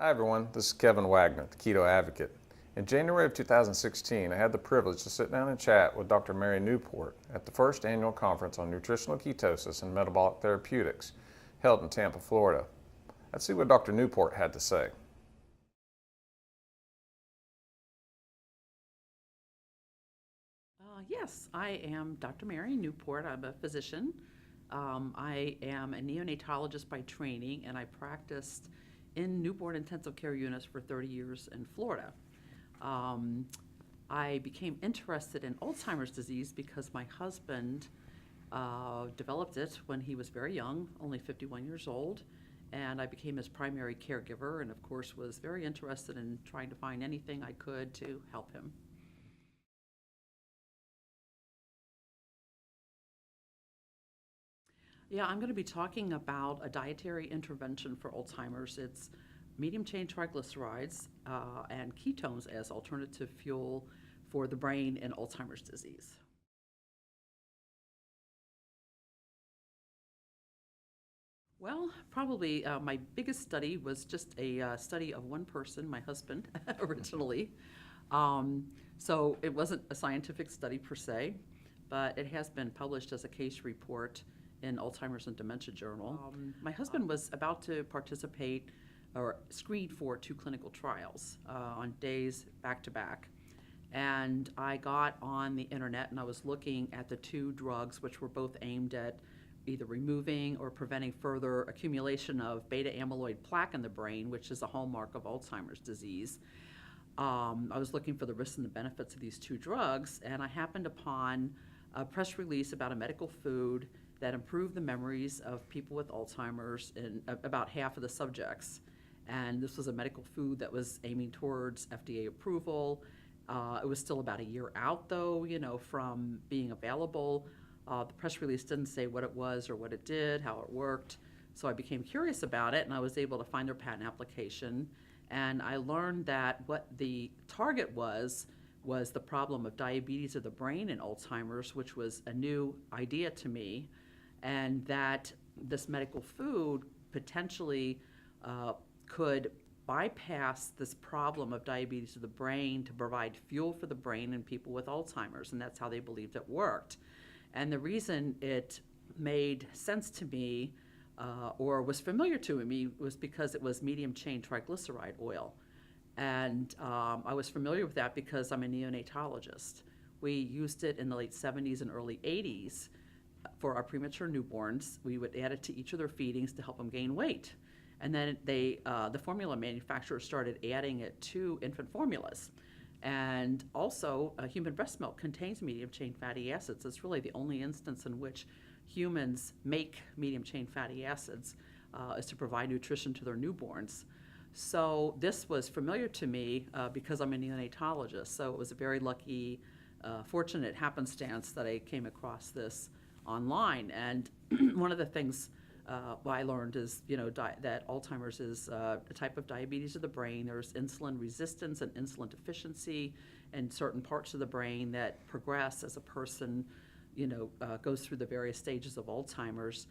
Hi everyone, this is Kevin Wagner, the Keto Advocate. In January of 2016, I had the privilege to sit down and chat with Dr. Mary Newport at the first annual conference on nutritional ketosis and metabolic therapeutics held in Tampa, Florida. Let's see what Dr. Newport had to say. Yes, I am Dr. Mary Newport. I'm a physician. I am a neonatologist by training, and I practiced in Newport intensive care units for 30 years in Florida. I became interested in Alzheimer's disease because my husband developed it when he was very young, only 51 years old, and I became his primary caregiver and, of course, was very interested in trying to find anything I could to help him. Yeah, I'm going to be talking about a dietary intervention for Alzheimer's. It's medium-chain triglycerides and ketones as alternative fuel for the brain in Alzheimer's disease. Well, probably my biggest study was just a study of one person, my husband, originally. So it wasn't a scientific study per se, but it has been published as a case report in Alzheimer's and Dementia Journal. My husband was about to participate or screened for 2 clinical trials on days back to back. And I got on the internet and I was looking at the 2 drugs which were both aimed at either removing or preventing further accumulation of beta amyloid plaque in the brain, which is a hallmark of Alzheimer's disease. I was looking for the risks and the benefits of these 2 drugs, and I happened upon a press release about a medical food that improved the memories of people with Alzheimer's in about half of the subjects. And this was a medical food that was aiming towards FDA approval. It was still about a year out, though, from being available. The press release didn't say what it was or what it did, how it worked. So I became curious about it, and I was able to find their patent application. And I learned that what the target was the problem of diabetes of the brain in Alzheimer's, which was a new idea to me, and that this medical food potentially could bypass this problem of diabetes of the brain to provide fuel for the brain in people with Alzheimer's, and that's how they believed it worked. And the reason it made sense to me or was familiar to me was because it was medium-chain triglyceride oil. And I was familiar with that because I'm a neonatologist. We used it in the late 70s and early 80s for our premature newborns. We would add it to each of their feedings to help them gain weight. And then the formula manufacturers started adding it to infant formulas. And also, human breast milk contains medium-chain fatty acids. It's really the only instance in which humans make medium-chain fatty acids is to provide nutrition to their newborns. So this was familiar to me because I'm a neonatologist. So it was a very lucky, fortunate happenstance that I came across this online. And one of the things I learned is, that Alzheimer's is a type of diabetes of the brain. There's insulin resistance and insulin deficiency in certain parts of the brain that progress as a person, goes through the various stages of Alzheimer's.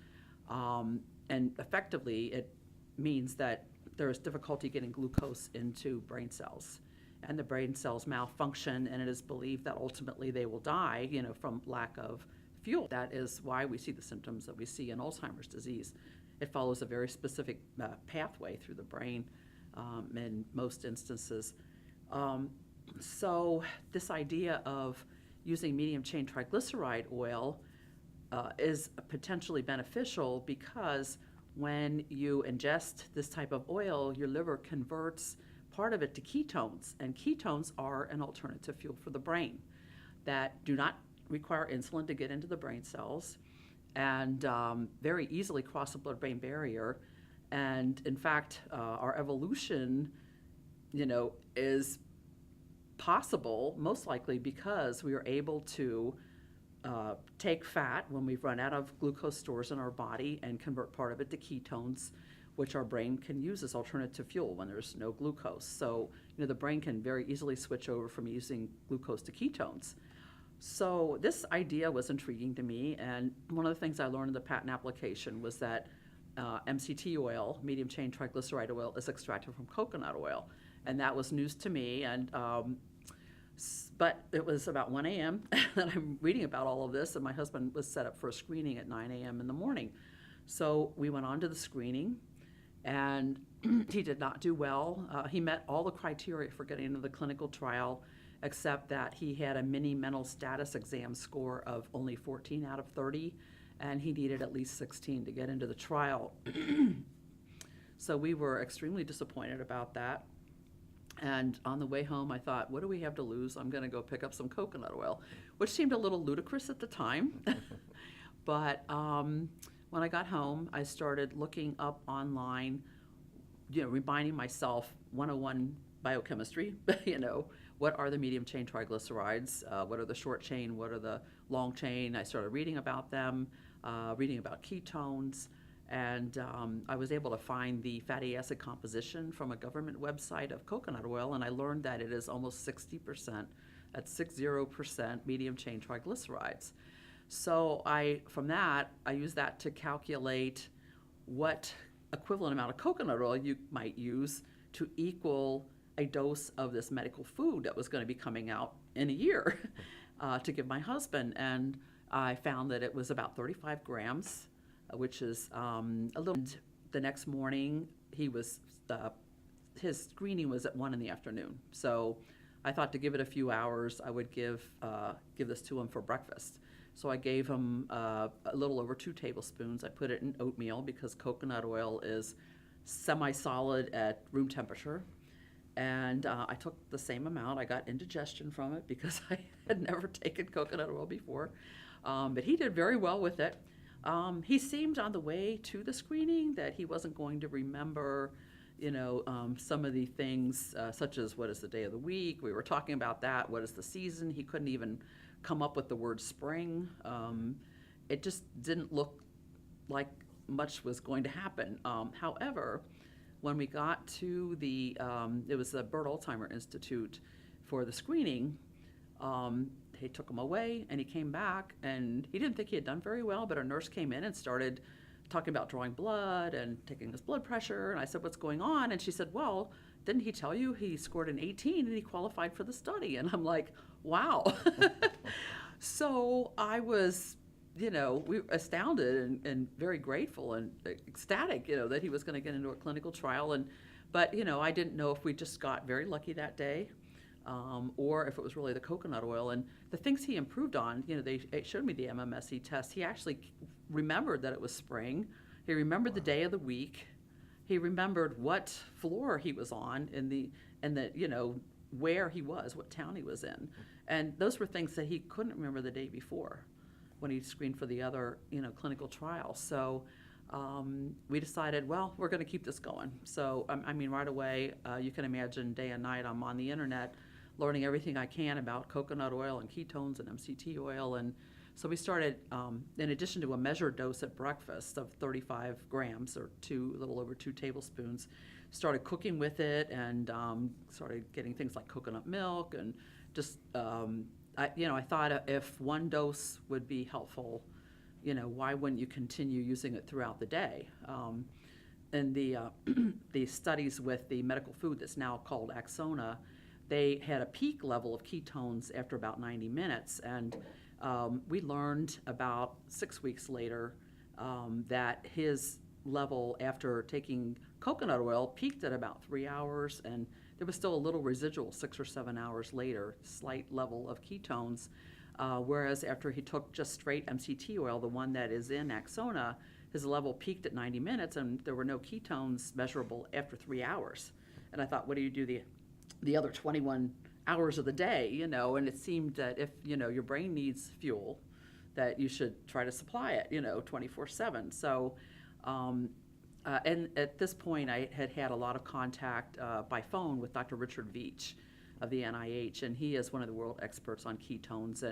And effectively, it means that there is difficulty getting glucose into brain cells. And the brain cells malfunction, and it is believed that ultimately they will die, from lack of fuel. That is why we see the symptoms that we see in Alzheimer's disease. It follows a very specific pathway through the brain in most instances. So this idea of using medium-chain triglyceride oil is potentially beneficial because when you ingest this type of oil, your liver converts part of it to ketones, and ketones are an alternative fuel for the brain that do not require insulin to get into the brain cells and very easily cross the blood-brain barrier. And in fact, our evolution, is possible most likely because we are able to take fat when we've run out of glucose stores in our body and convert part of it to ketones, which our brain can use as alternative fuel when there's no glucose. So, the brain can very easily switch over from using glucose to ketones. So this idea was intriguing to me, and one of the things I learned in the patent application was that MCT oil, medium chain triglyceride oil, is extracted from coconut oil. And that was news to me. And but it was about 1 a.m. and I'm reading about all of this, and my husband was set up for a screening at 9 a.m. in the morning. So we went on to the screening, and he did not do well. He met all the criteria for getting into the clinical trial, except that he had a mini mental status exam score of only 14 out of 30, and he needed at least 16 to get into the trial. So we were extremely disappointed about that. And on the way home, I thought, what do we have to lose? I'm going to go pick up some coconut oil, which seemed a little ludicrous at the time. But when I got home, I started looking up online, reminding myself 101 biochemistry, what are the medium chain triglycerides? What are the short chain? What are the long chain? I started reading about them, reading about ketones. And I was able to find the fatty acid composition from a government website of coconut oil, and I learned that it is almost 60%, at 60% medium chain triglycerides. So from that, I used that to calculate what equivalent amount of coconut oil you might use to equal a dose of this medical food that was going to be coming out in a year to give my husband. And I found that it was about 35 grams, which is a little. The next morning, his screening was at 1 in the afternoon. So I thought to give it a few hours, I would give this to him for breakfast. So I gave him a little over 2 tablespoons. I put it in oatmeal because coconut oil is semi-solid at room temperature. And I took the same amount. I got indigestion from it because I had never taken coconut oil before. But he did very well with it. He seemed on the way to the screening that he wasn't going to remember, some of the things, such as what is the day of the week. We were talking about that. What is the season? He couldn't even come up with the word spring. It just didn't look like much was going to happen. However, when we got to it was the Burt Alzheimer Institute for the screening, he took him away, and he came back, and he didn't think he had done very well, but a nurse came in and started talking about drawing blood and taking his blood pressure, and I said, what's going on? And she said, well, didn't he tell you he scored an 18 and he qualified for the study? And I'm like, wow. So I was, we were astounded and very grateful and ecstatic, that he was going to get into a clinical trial. But I didn't know if we just got very lucky that day, or if it was really the coconut oil. And the things he improved on, they showed me the MMSE test. He actually remembered that it was spring. He remembered the day of the week. He remembered what floor he was on and where he was, what town he was in. And those were things that he couldn't remember the day before when he screened for the other, clinical trial. So we decided, well, we're going to keep this going. So, right away, you can imagine day and night I'm on the internet learning everything I can about coconut oil and ketones and MCT oil. And so we started, in addition to a measured dose at breakfast of 35 grams or a little over 2 tablespoons, started cooking with it and started getting things like coconut milk and just, I thought if one dose would be helpful, why wouldn't you continue using it throughout the day? And the studies with the medical food that's now called Axona, they had a peak level of ketones after about 90 minutes. And we learned about 6 weeks later that his level after taking coconut oil peaked at about 3 hours, and there was still a little residual 6 or 7 hours later, slight level of ketones. Whereas after he took just straight MCT oil, the one that is in Axona, his level peaked at 90 minutes, and there were no ketones measurable after 3 hours. And I thought, what do you do the other 21 hours of the day, and it seemed that if, your brain needs fuel, that you should try to supply it, 24/7. So, and at this point, I had a lot of contact by phone with Dr. Richard Veach of the NIH, and he is one of the world experts on ketones,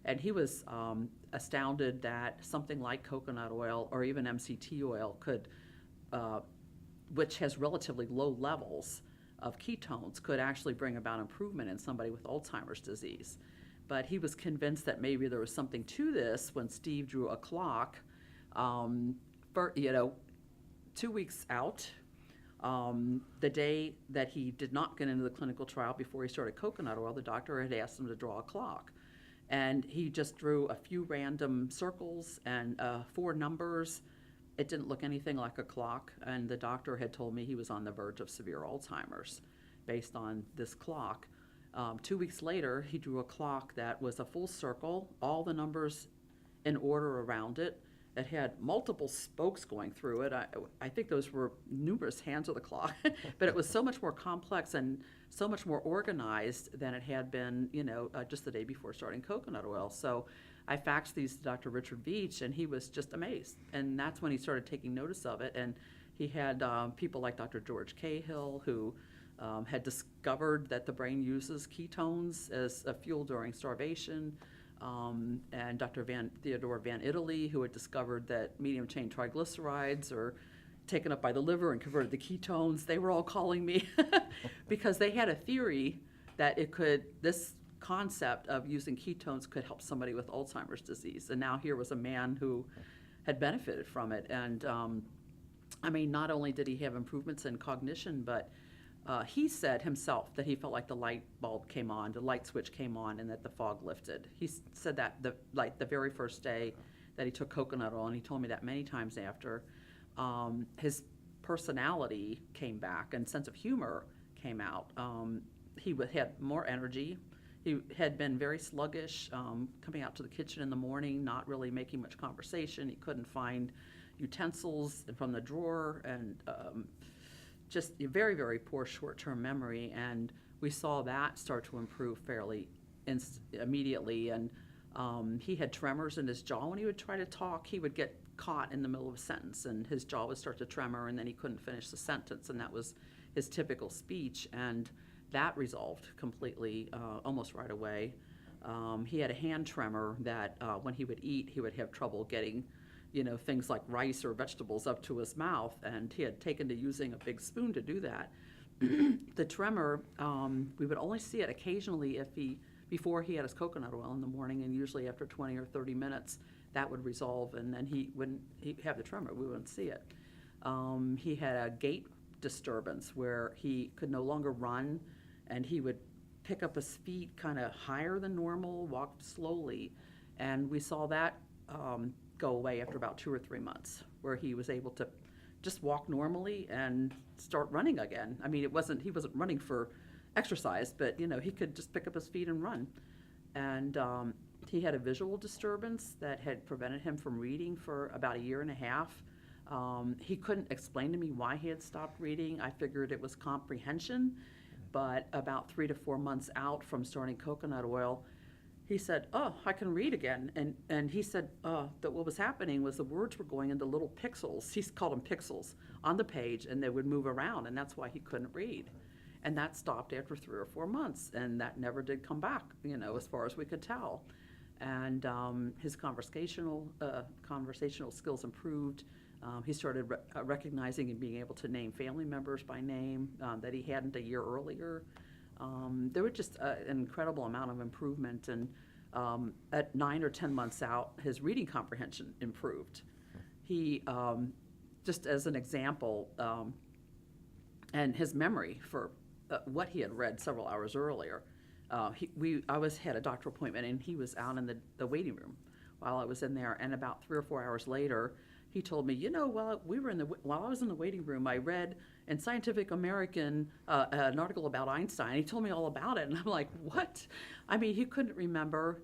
and he was astounded that something like coconut oil or even MCT oil could, which has relatively low levels of ketones, could actually bring about improvement in somebody with Alzheimer's disease. But he was convinced that maybe there was something to this when Steve drew a clock, 2 weeks out, the day that he did not get into the clinical trial before he started coconut oil, the doctor had asked him to draw a clock. And he just drew a few random circles and 4 numbers. It didn't look anything like a clock, and the doctor had told me he was on the verge of severe Alzheimer's based on this clock. 2 weeks later, he drew a clock that was a full circle, all the numbers in order around it. It had multiple spokes going through it. I think those were numerous hands of the clock, but it was so much more complex and so much more organized than it had been, just the day before starting coconut oil. So I faxed these to Dr. Richard Veach, and he was just amazed. And that's when he started taking notice of it. And he had people like Dr. George Cahill, who had discovered that the brain uses ketones as a fuel during starvation. And Dr. Theodore Van Italy, who had discovered that medium-chain triglycerides are taken up by the liver and converted to ketones. They were all calling me because they had a theory that this concept of using ketones could help somebody with Alzheimer's disease. And now here was a man who had benefited from it. And not only did he have improvements in cognition, but he said himself that he felt like the light bulb came on, the light switch came on, and that the fog lifted. He said that the very first day that he took coconut oil, and he told me that many times after. His personality came back and sense of humor came out. He had more energy. He had been very sluggish, coming out to the kitchen in the morning, not really making much conversation. He couldn't find utensils from the drawer, and just a very, very poor short-term memory. And we saw that start to improve fairly immediately. And he had tremors in his jaw when he would try to talk. He would get caught in the middle of a sentence, and his jaw would start to tremor, and then he couldn't finish the sentence, and that was his typical speech. And that resolved completely almost right away. He had a hand tremor that when he would eat, he would have trouble getting things like rice or vegetables up to his mouth, and he had taken to using a big spoon to do that. The tremor, we would only see it occasionally before he had his coconut oil in the morning, and usually after 20 or 30 minutes, that would resolve, and then he'd have the tremor. We wouldn't see it. He had a gait disturbance where he could no longer run, and he would pick up his feet kind of higher than normal, walk slowly, and we saw that go away after about 2 or 3 months, where he was able to just walk normally and start running again. He wasn't running for exercise, but he could just pick up his feet and run. And he had a visual disturbance that had prevented him from reading for about 1.5 years. He couldn't explain to me why he had stopped reading. I figured it was comprehension, but about 3 to 4 months out from starting coconut oil, he said, "Oh, I can read again." And he said that what was happening was the words were going into little pixels. He called them pixels on the page, and they would move around, and that's why he couldn't read. And that stopped after 3 or 4 months, and that never did come back, as far as we could tell. And his conversational skills improved. He started recognizing and being able to name family members by name that he hadn't a year earlier. There was just an incredible amount of improvement, and at 9 or 10 months out, his reading comprehension improved. He, just as an example, and his memory for what he had read several hours earlier. I had a doctor appointment, and he was out in the waiting room while I was in there, and about 3 or 4 hours later, he told me, while I was in the waiting room, I read in Scientific American an article about Einstein. He told me all about it, and I'm like, what? He couldn't remember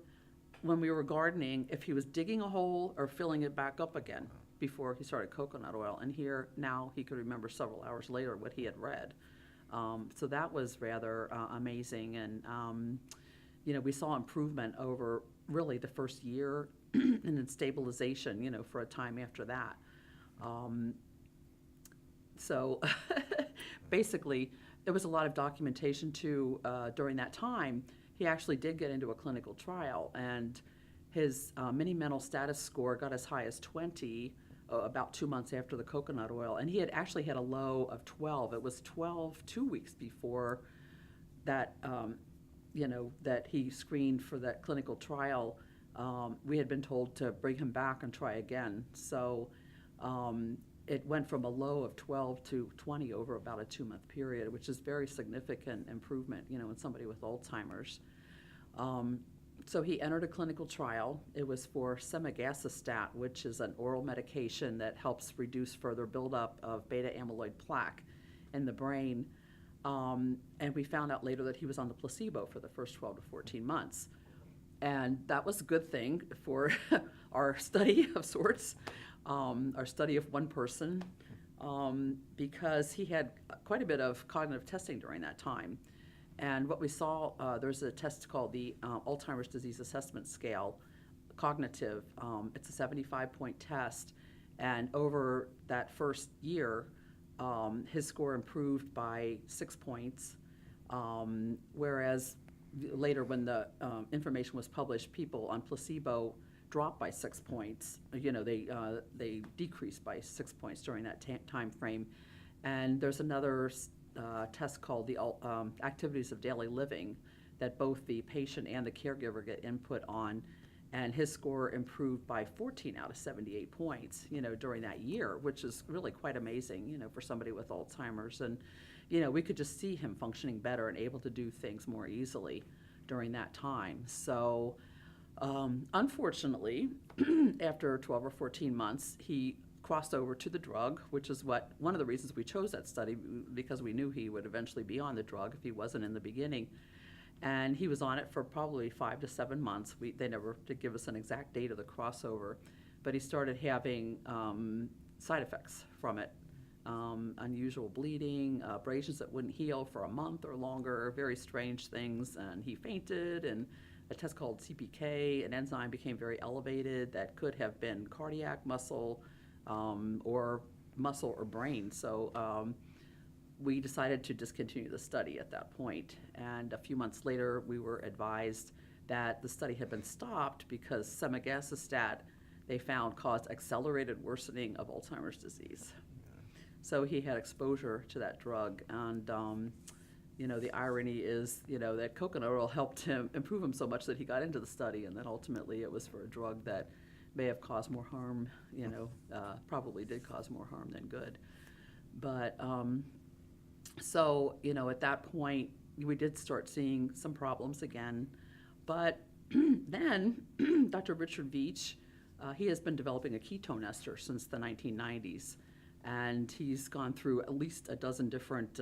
when we were gardening if he was digging a hole or filling it back up again before he started coconut oil. And here now he could remember several hours later what he had read. So that was rather amazing, and we saw improvement over really the first year, and then stabilization, for a time after that. So basically, there was a lot of documentation too during that time. He actually did get into a clinical trial, and his mini mental status score got as high as 20 about 2 months after the coconut oil, and he had actually had a low of 12. It was 12 2 weeks before that, that he screened for that clinical trial. We had been told to bring him back and try again. So it went from a low of 12 to 20 over about a 2-month period, which is very significant improvement, in somebody with Alzheimer's. So he entered a clinical trial. It was for semaglutide, which is an oral medication that helps reduce further buildup of beta amyloid plaque in the brain. And we found out later that he was on the placebo for the first 12 to 14 months. And that was a good thing for our study of sorts, our study of one person, because he had quite a bit of cognitive testing during that time. And what we saw, there's a test called the Alzheimer's Disease Assessment Scale, cognitive. It's a 75-point test. And over that first year, his score improved by 6 points, whereas later when the information was published, people on placebo dropped by 6 points. They decreased by 6 points during that time frame. And there's another test called the Activities of Daily Living that both the patient and the caregiver get input on, and his score improved by 14 out of 78 points, during that year, which is really quite amazing, for somebody with Alzheimer's. And, we could just see him functioning better and able to do things more easily during that time. So, unfortunately, after 12 or 14 months, he crossed over to the drug, which is one of the reasons we chose that study, because we knew he would eventually be on the drug if he wasn't in the beginning. And he was on it for probably 5 to 7 months. They never did give us an exact date of the crossover, but he started having side effects from it. Unusual bleeding, abrasions that wouldn't heal for a month or longer, very strange things, and he fainted, and a test called CPK, an enzyme, became very elevated that could have been cardiac, muscle, or brain. So we decided to discontinue the study at that point. And a few months later, we were advised that the study had been stopped because semaglutide, they found, caused accelerated worsening of Alzheimer's disease. So he had exposure to that drug. And, the irony is, that coconut oil helped him improve him so much that he got into the study, and then ultimately it was for a drug that may have caused more harm, probably did cause more harm than good. But so, at that point, we did start seeing some problems again. But then Dr. Richard Veach, he has been developing a ketone ester since the 1990s. And he's gone through at least a dozen different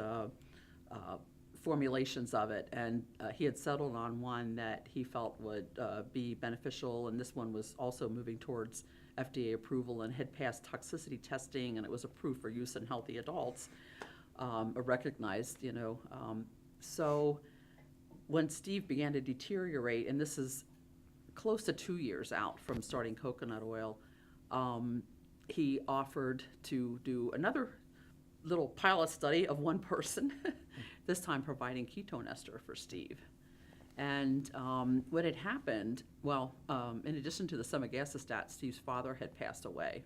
formulations of it. And he had settled on one that he felt would be beneficial. And this one was also moving towards FDA approval and had passed toxicity testing, and it was approved for use in healthy adults, recognized, So when Steve began to deteriorate, and this is close to 2 years out from starting coconut oil, he offered to do another little pilot study of one person, this time providing ketone ester for Steve. And what had happened, in addition to the semaglutide, Steve's father had passed away.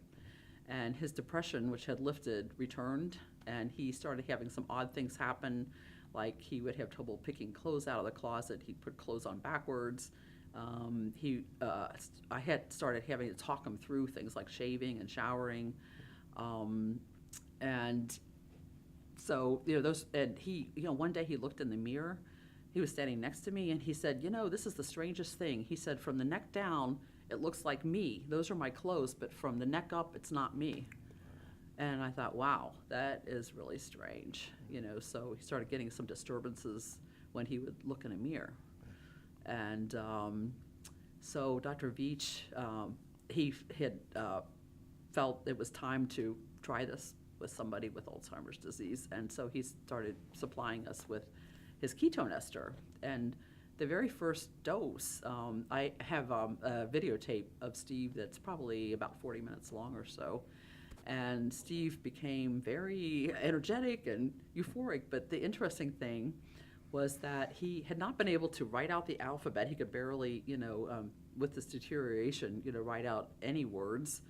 And his depression, which had lifted, returned, and he started having some odd things happen, like he would have trouble picking clothes out of the closet. He'd put clothes on backwards. I had started having to talk him through things like shaving and showering. And so, and he, one day he looked in the mirror. He was standing next to me, and he said, this is the strangest thing. He said, from the neck down, it looks like me. Those are my clothes, but from the neck up, it's not me. And I thought, wow, that is really strange. So he started getting some disturbances when he would look in a mirror. And so Dr. Veach, he had felt it was time to try this with somebody with Alzheimer's disease. And so he started supplying us with his ketone ester. And the very first dose, I have a videotape of Steve that's probably about 40 minutes long or so. And Steve became very energetic and euphoric. But the interesting thing was that he had not been able to write out the alphabet. He could barely, with this deterioration, write out any words.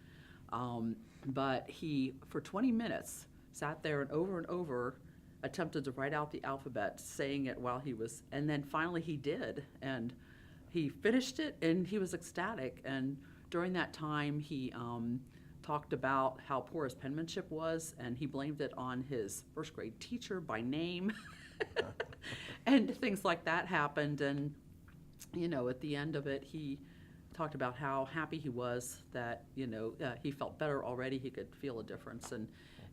But he, for 20 minutes, sat there and over attempted to write out the alphabet, saying it while he was, and then finally he did. And he finished it, and he was ecstatic. And during that time, he talked about how poor his penmanship was, and he blamed it on his first grade teacher by name. And things like that happened, and at the end of it, he talked about how happy he was that he felt better already. He could feel a difference,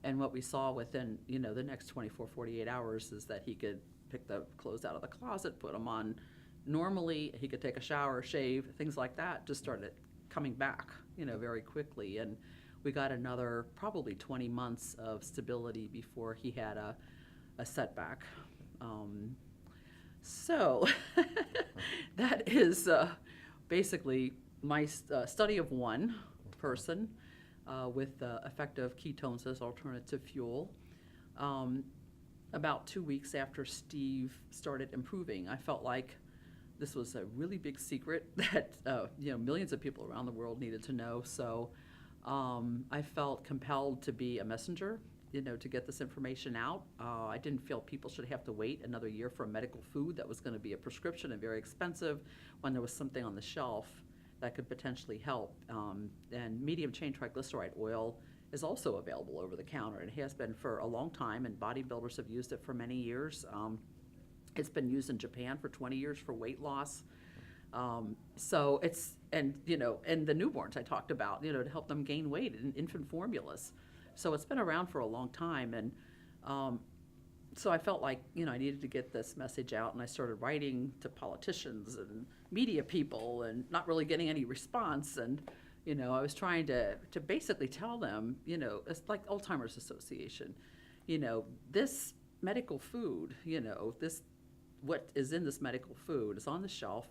and what we saw within the next 24, 48 hours is that he could pick the clothes out of the closet, put them on normally. He could take a shower, shave, things like that. Just started coming back, very quickly, and we got another probably 20 months of stability before he had a setback. So that is basically my study of one person with effective ketones as alternative fuel. About 2 weeks after Steve started improving, I felt like this was a really big secret that millions of people around the world needed to know. So I felt compelled to be a messenger, to get this information out. I didn't feel people should have to wait another year for a medical food that was going to be a prescription and very expensive when there was something on the shelf that could potentially help. And medium chain triglyceride oil is also available over the counter. It has been for a long time, and bodybuilders have used it for many years. It's been used in Japan for 20 years for weight loss. So it's, and the newborns I talked about, to help them gain weight in infant formulas. So it's been around for a long time, and so I felt like, I needed to get this message out, and I started writing to politicians and media people and not really getting any response. And, I was trying to basically tell them, it's like Alzheimer's Association, this medical food, what is in this medical food is on the shelf.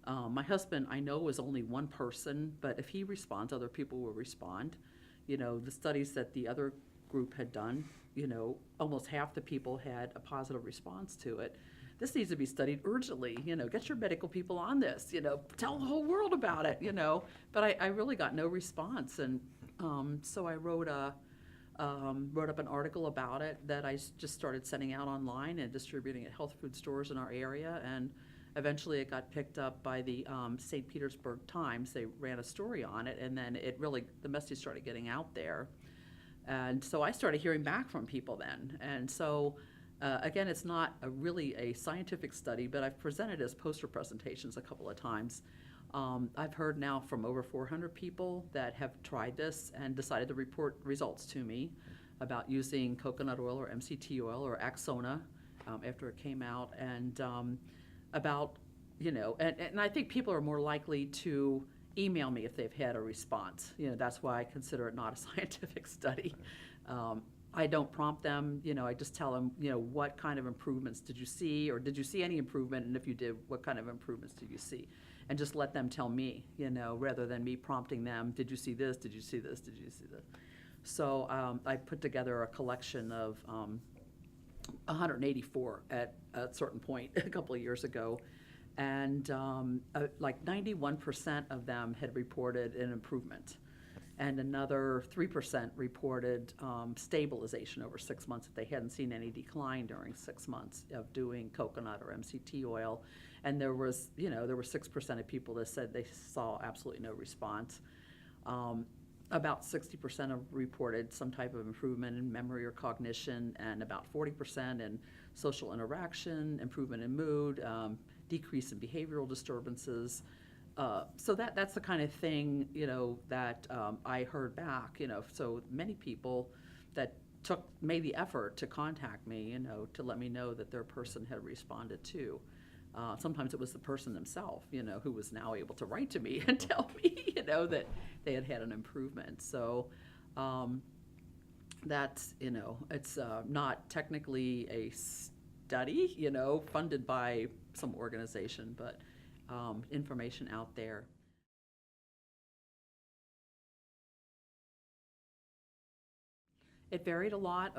My husband, I know, is only one person, but if he responds, other people will respond. The studies that the other group had done, almost half the people had a positive response to it. This needs to be studied urgently, get your medical people on this, tell the whole world about it, But I really got no response, and so I wrote up an article about it that I just started sending out online and distributing at health food stores in our area, and eventually it got picked up by the St. Petersburg Times. They ran a story on it, and then the message started getting out there. And so I started hearing back from people then. And so, again, it's not really a scientific study, but I've presented as poster presentations a couple of times. I've heard now from over 400 people that have tried this and decided to report results to me about using coconut oil or MCT oil or Axona after it came out, and about, and I think people are more likely to email me if they've had a response. That's why I consider it not a scientific study. I don't prompt them, I just tell them, what kind of improvements did you see, or did you see any improvement, and if you did, what kind of improvements did you see? And just let them tell me, rather than me prompting them, did you see this, did you see this, did you see this? So I put together a collection of 184 at a certain point a couple of years ago, and like 91% of them had reported an improvement, and another 3% reported stabilization over 6 months if they hadn't seen any decline during 6 months of doing coconut or MCT oil. And there were 6% of people that said they saw absolutely no response. About 60% have reported some type of improvement in memory or cognition, and about 40% in social interaction, improvement in mood, decrease in behavioral disturbances. So that's the kind of thing, that I heard back, so many people that made the effort to contact me, to let me know that their person had responded too. Sometimes it was the person themselves, who was now able to write to me and tell me, that they had had an improvement. So that's, it's not technically a study, funded by some organization, but information out there. It varied a lot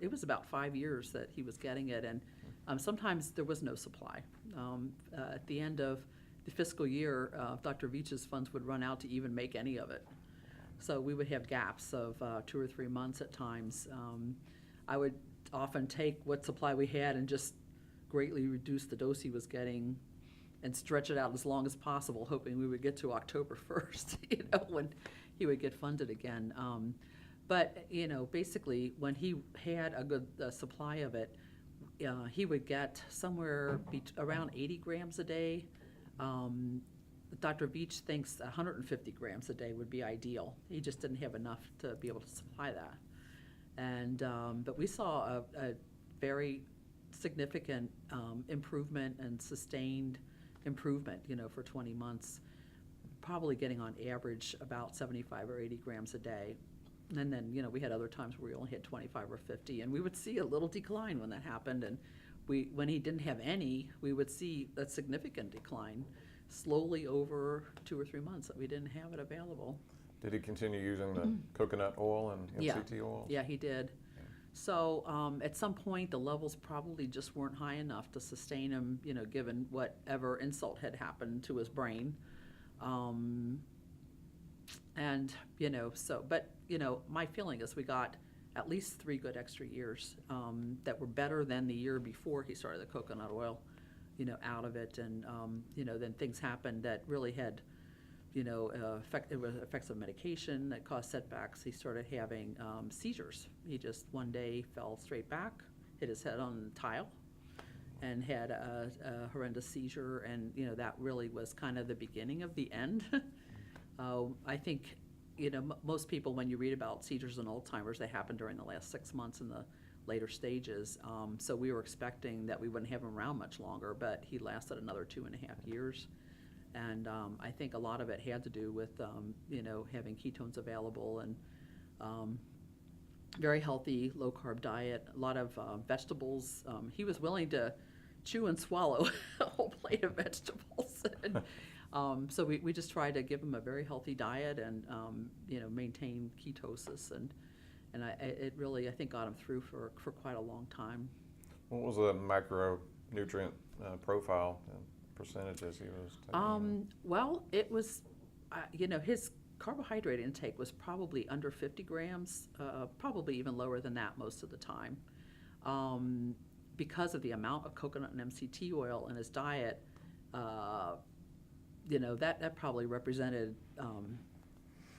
it was about 5 years that he was getting it, and sometimes there was no supply. At the end of the fiscal year, Dr. Veach's funds would run out to even make any of it. So we would have gaps of 2 or 3 months at times. I would often take what supply we had and just greatly reduce the dose he was getting and stretch it out as long as possible, hoping we would get to October 1st, when he would get funded again. But, basically, when he had a good supply of it, he would get somewhere around 80 grams a day. Dr. Beach thinks 150 grams a day would be ideal. He just didn't have enough to be able to supply that. And but we saw a very significant improvement and sustained improvement, for 20 months, probably getting on average about 75 or 80 grams a day. And then, we had other times where we only had 25 or 50, and we would see a little decline when that happened. And when he didn't have any, we would see a significant decline slowly over 2 or 3 months that we didn't have it available. Did he continue using the coconut oil and MCT oil? Yeah, he did. Yeah. So at some point, the levels probably just weren't high enough to sustain him, given whatever insult had happened to his brain. But my feeling is we got at least 3 good extra years that were better than the year before he started the coconut oil, out of it. And, then things happened that really had, effects of medication that caused setbacks. He started having seizures. He just one day fell straight back, hit his head on the tile, and had a horrendous seizure. And, that really was kind of the beginning of the end. I think, most people, when you read about seizures and Alzheimer's, they happen during the last 6 months in the later stages. So we were expecting that we wouldn't have him around much longer, but he lasted another 2.5 years. And I think a lot of it had to do with, having ketones available and very healthy, low-carb diet, a lot of vegetables. He was willing to chew and swallow a whole plate of vegetables. And, so we just tried to give him a very healthy diet and, maintain ketosis. And it really, I think, got him through for quite a long time. What was the macronutrient profile and percentages he was taking? Well, it was, his carbohydrate intake was probably under 50 grams, probably even lower than that most of the time. Because of the amount of coconut and MCT oil in his diet, that probably represented,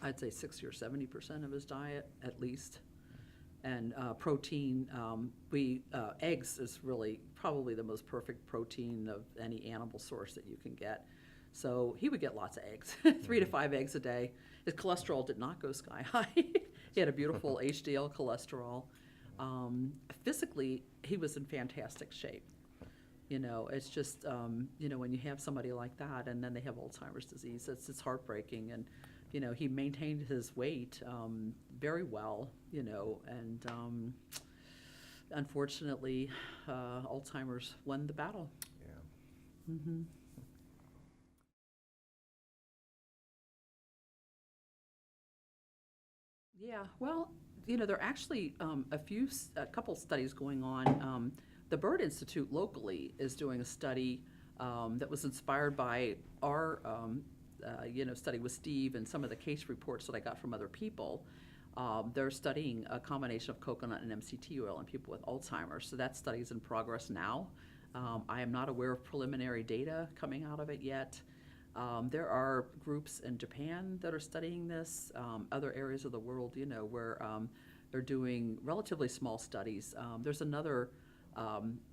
I'd say 60 or 70% of his diet at least. And protein, eggs is really probably the most perfect protein of any animal source that you can get. So he would get lots of eggs, 3 to 5 eggs a day. His cholesterol did not go sky high. He had a beautiful HDL cholesterol. Physically, he was in fantastic shape. It's just, when you have somebody like that and then they have Alzheimer's disease, it's heartbreaking. And, he maintained his weight very well, and unfortunately, Alzheimer's won the battle. Yeah. Mm-hmm. Yeah, well, there are actually a couple studies going on. The Bird Institute locally is doing a study that was inspired by our, study with Steve and some of the case reports that I got from other people. They're studying a combination of coconut and MCT oil in people with Alzheimer's. So that study is in progress now. I am not aware of preliminary data coming out of it yet. There are groups in Japan that are studying this, other areas of the world, where they're doing relatively small studies. There's another,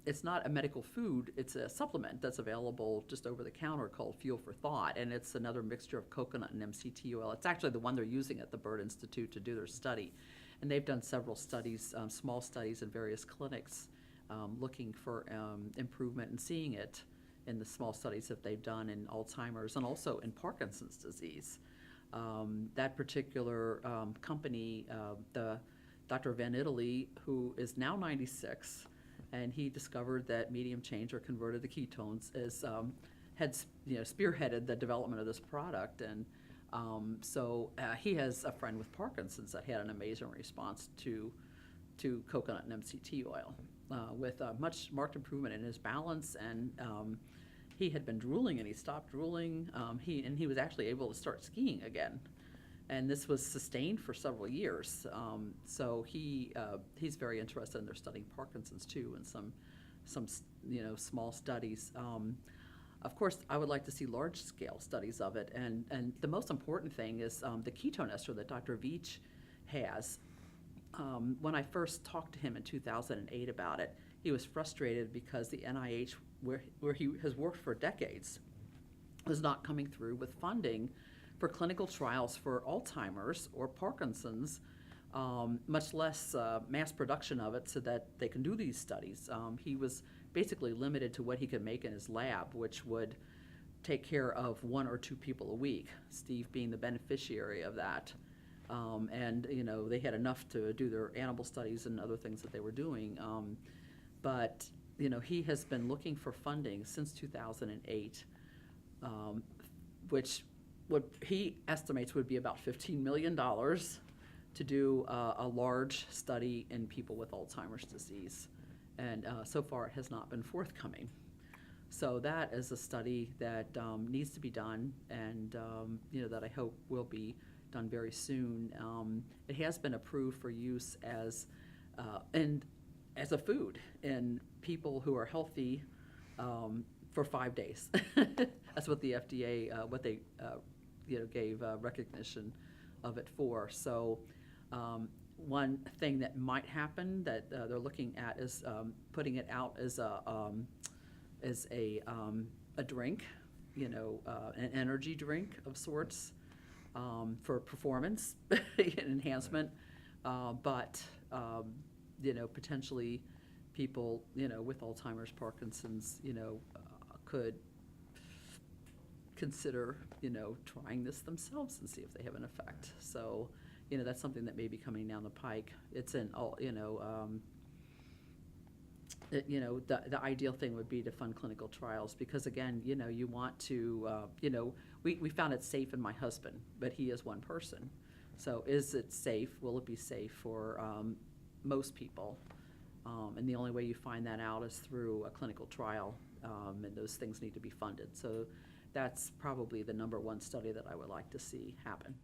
it's not a medical food, it's a supplement that's available just over the counter called Fuel for Thought, and it's another mixture of coconut and MCT oil. It's actually the one they're using at the Bird Institute to do their study. And they've done several studies, small studies in various clinics, looking for improvement and seeing it in the small studies that they've done in Alzheimer's and also in Parkinson's disease. That particular company, the Dr. Van Italy, who is now 96, and he discovered that medium chain or converted to ketones, had spearheaded the development of this product. And so he has a friend with Parkinson's that had an amazing response to coconut and MCT oil, with a much marked improvement in his balance. And he had been drooling, and he stopped drooling. He was actually able to start skiing again. And this was sustained for several years. So he's very interested, and they're studying Parkinson's too, and some small studies. Of course, I would like to see large-scale studies of it, and the most important thing is the ketone ester that Dr. Veach has. When I first talked to him in 2008 about it, he was frustrated because the NIH, where he has worked for decades, was not coming through with funding for clinical trials for Alzheimer's or Parkinson's, much less mass production of it so that they can do these studies. He was basically limited to what he could make in his lab, which would take care of 1 or 2 people a week, Steve being the beneficiary of that. And they had enough to do their animal studies and other things that they were doing. But he has been looking for funding since 2008, which what he estimates would be about $15 million to do a large study in people with Alzheimer's disease. And so far it has not been forthcoming. So that is a study that needs to be done, and that I hope will be done very soon. It has been approved for use as a food in people who are healthy for 5 days. That's what the FDA gave recognition of it for. So one thing that might happen that they're looking at is putting it out as a drink, an energy drink of sorts for performance enhancement, but potentially people with Alzheimer's, Parkinson's, could consider trying this themselves and see if they have an effect. So that's something that may be coming down the pike. It's in all the ideal thing would be to fund clinical trials, because again, you want to, we found it safe in my husband, but he is one person. So is it safe? Will it be safe for most people? And the only way you find that out is through a clinical trial, and those things need to be funded. So that's probably the #1 study that I would like to see happen.